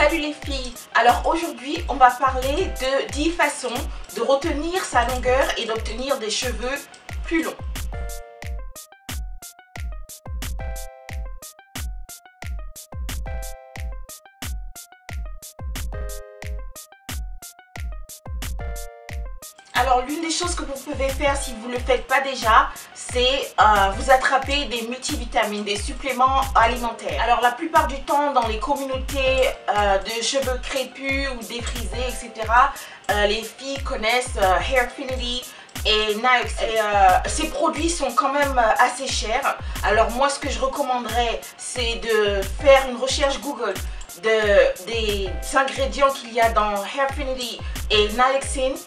Salut les filles. Alors aujourd'hui on va parler de 10 façons de retenir sa longueur et d'obtenir des cheveux plus longs. Alors l'une des choses que vous pouvez faire si vous ne le faites pas déjà, c'est vous attraper des multivitamines, des suppléments alimentaires. Alors la plupart du temps dans les communautés de cheveux crépus ou défrisés, etc., les filles connaissent Hairfinity et Niaxine. Ces produits sont quand même assez chers. Alors moi ce que je recommanderais, c'est de faire une recherche Google des ingrédients qu'il y a dans Hairfinity et Niaxine,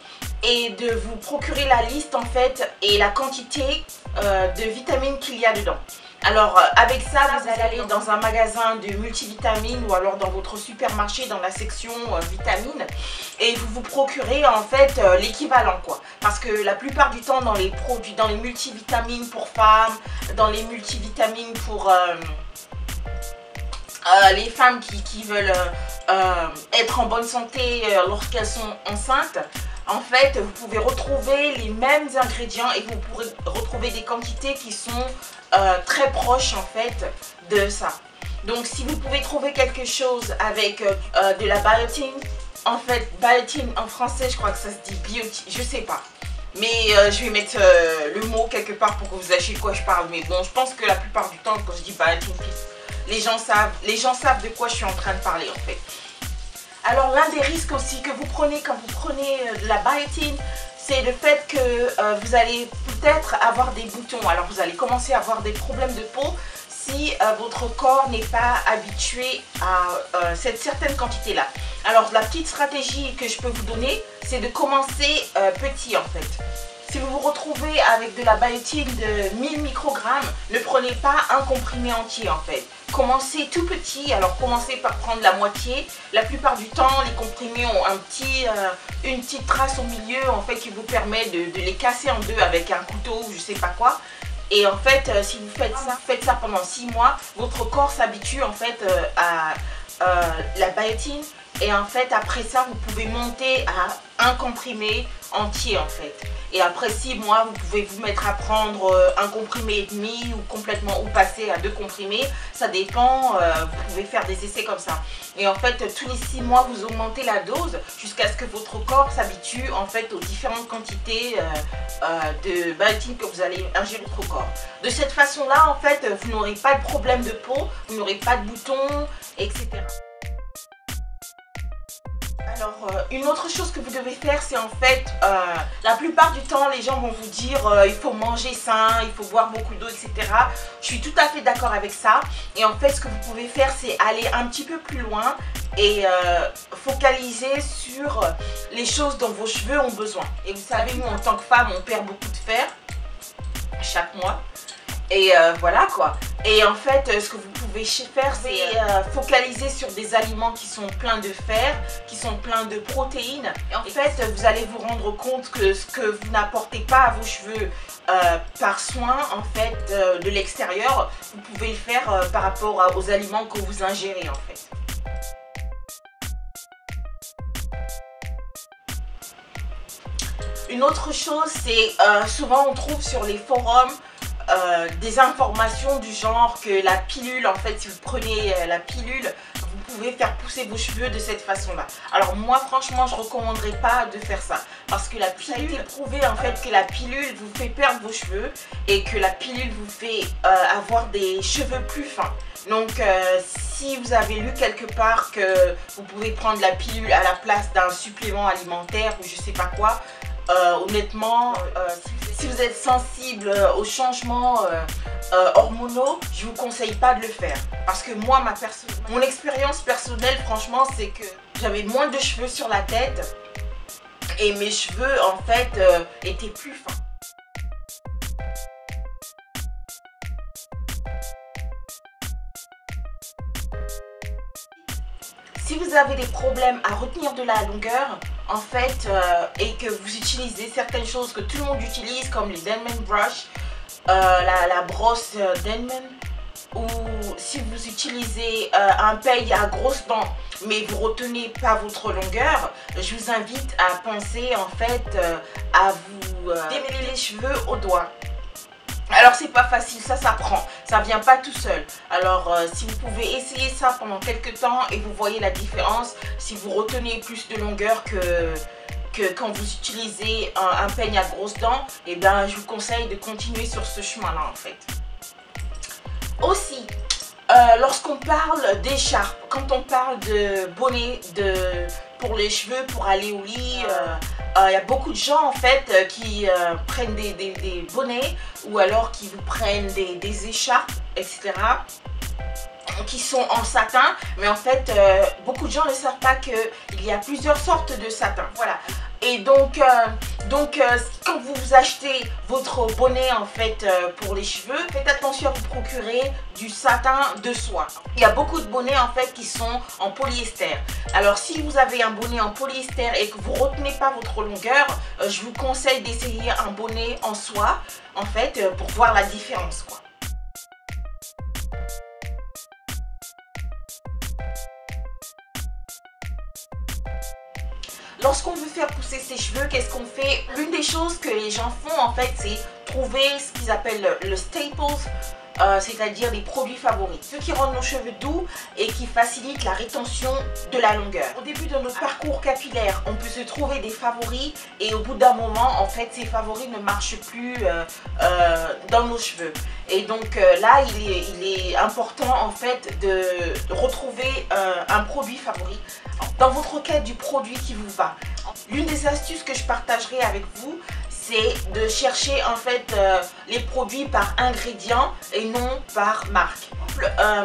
et de vous procurer la liste en fait et la quantité de vitamines qu'il y a dedans. Alors avec ça vous allez aller dans un magasin de multivitamines ou alors dans votre supermarché dans la section vitamines et vous vous procurez en fait l'équivalent quoi. Parce que la plupart du temps dans les produits, dans les multivitamines pour femmes, dans les multivitamines pour les femmes qui veulent être en bonne santé lorsqu'elles sont enceintes, en fait vous pouvez retrouver les mêmes ingrédients et vous pourrez retrouver des quantités qui sont très proches en fait de ça. Donc si vous pouvez trouver quelque chose avec de la biotine, en fait biotine en français je crois que ça se dit biotine, je sais pas. Mais je vais mettre le mot quelque part pour que vous sachiez de quoi je parle. Mais bon, je pense que la plupart du temps quand je dis biotine, les gens savent de quoi je suis en train de parler en fait. Alors l'un des risques aussi que vous prenez quand vous prenez de la biotine, c'est le fait que vous allez peut-être avoir des boutons. Alors vous allez commencer à avoir des problèmes de peau si votre corps n'est pas habitué à cette certaine quantité là. Alors la petite stratégie que je peux vous donner, c'est de commencer petit en fait. Si vous vous retrouvez avec de la biotine de 1000 microgrammes, ne prenez pas un comprimé entier en fait. Commencez tout petit, alors commencez par prendre la moitié. La plupart du temps, les comprimés ont une petite trace au milieu en fait qui vous permet de les casser en deux avec un couteau ou je sais pas quoi. Et en fait, si vous faites ça pendant 6 mois, votre corps s'habitue en fait à la biotine. Et en fait après ça vous pouvez monter à un comprimé entier en fait. Et après 6 mois vous pouvez vous mettre à prendre un comprimé et demi ou complètement ou passer à 2 comprimés. Ça dépend, vous pouvez faire des essais comme ça. Et en fait tous les 6 mois vous augmentez la dose jusqu'à ce que votre corps s'habitue en fait aux différentes quantités de biotine que vous allez ingérer dans votre corps. De cette façon là en fait vous n'aurez pas de problème de peau, vous n'aurez pas de boutons, etc. Alors une autre chose que vous devez faire, c'est en fait la plupart du temps les gens vont vous dire il faut manger sain, il faut boire beaucoup d'eau, etc. Je suis tout à fait d'accord avec ça. Et en fait ce que vous pouvez faire, c'est aller un petit peu plus loin et focaliser sur les choses dont vos cheveux ont besoin. Et vous savez, nous en tant que femmes on perd beaucoup de fer chaque mois. Et voilà quoi. Et en fait ce que vous pouvez faire, c'est focaliser sur des aliments qui sont pleins de fer, qui sont pleins de protéines. Et en fait vous allez vous rendre compte que ce que vous n'apportez pas à vos cheveux par soin en fait de l'extérieur, vous pouvez le faire par rapport aux aliments que vous ingérez en fait. Une autre chose, c'est souvent on trouve sur les forums des informations du genre que la pilule, en fait si vous prenez la pilule, vous pouvez faire pousser vos cheveux de cette façon là. Alors moi franchement je recommanderais pas de faire ça parce que la pilule, ça a été prouvé en fait que la pilule vous fait perdre vos cheveux et que la pilule vous fait avoir des cheveux plus fins. Donc si vous avez lu quelque part que vous pouvez prendre la pilule à la place d'un supplément alimentaire ou je sais pas quoi, honnêtement si vous êtes sensible aux changements hormonaux, je vous conseille pas de le faire. Parce que moi, mon expérience personnelle, franchement, c'est que j'avais moins de cheveux sur la tête et mes cheveux, en fait, étaient plus fins. Si vous avez des problèmes à retenir de la longueur, en fait, et que vous utilisez certaines choses que tout le monde utilise, comme les Denman Brush, la brosse Denman, ou si vous utilisez un peigne à grosses dents mais vous retenez pas votre longueur, je vous invite à penser en fait à vous démêler les cheveux au doigt. Alors c'est pas facile, ça s'apprend, ça vient pas tout seul. Alors si vous pouvez essayer ça pendant quelques temps et vous voyez la différence, si vous retenez plus de longueur que quand vous utilisez un peigne à grosses dents, et bien je vous conseille de continuer sur ce chemin-là en fait. Aussi, lorsqu'on parle d'écharpe, quand on parle de bonnet pour les cheveux, pour aller au lit, il y a beaucoup de gens en fait qui prennent des bonnets ou alors qui vous prennent des écharpes, etc. qui sont en satin, mais en fait beaucoup de gens ne savent pas qu'il y a plusieurs sortes de satin. Voilà. Et donc quand vous achetez votre bonnet en fait pour les cheveux, faites attention à vous procurer du satin de soie. Il y a beaucoup de bonnets en fait qui sont en polyester. Alors si vous avez un bonnet en polyester et que vous retenez pas votre longueur, je vous conseille d'essayer un bonnet en soie en fait pour voir la différence quoi. Lorsqu'on veut faire pousser ses cheveux, qu'est-ce qu'on fait? L'une des choses que les gens font en fait, c'est trouver ce qu'ils appellent le staples, c'est-à-dire les produits favoris. Ceux qui rendent nos cheveux doux et qui facilitent la rétention de la longueur. Au début de notre parcours capillaire, on peut se trouver des favoris et au bout d'un moment, en fait, ces favoris ne marchent plus dans nos cheveux. Et donc là, il est important en fait de retrouver un produit favori dans votre quête du produit qui vous va. L'une des astuces que je partagerai avec vous, c'est de chercher en fait les produits par ingrédients et non par marque.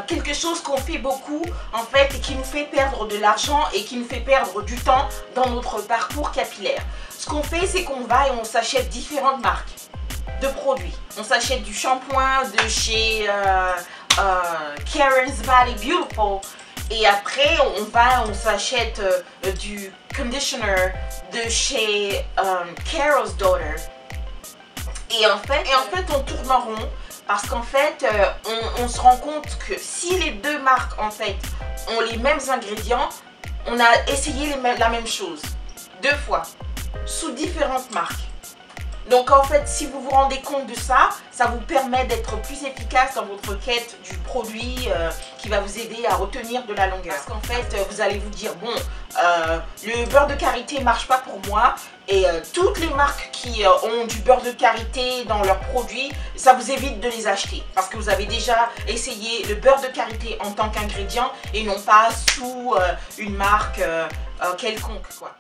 Quelque chose qu'on fait beaucoup en fait et qui nous fait perdre de l'argent et qui nous fait perdre du temps dans notre parcours capillaire. Ce qu'on fait, c'est qu'on va et on s'achète différentes marques de produits. On s'achète du shampoing de chez Karen's Body Beautiful. Et après, on s'achète du conditioner de chez Carol's Daughter. Et en fait, on tourne en rond parce qu'en fait, on se rend compte que si les deux marques en fait ont les mêmes ingrédients, on a essayé la même chose 2 fois sous différentes marques. Donc en fait, si vous vous rendez compte de ça, ça vous permet d'être plus efficace dans votre quête du produit qui va vous aider à retenir de la longueur. Parce qu'en fait, vous allez vous dire, bon, le beurre de karité ne marche pas pour moi et toutes les marques qui ont du beurre de karité dans leurs produits, ça vous évite de les acheter. Parce que vous avez déjà essayé le beurre de karité en tant qu'ingrédient et non pas sous une marque quelconque, quoi.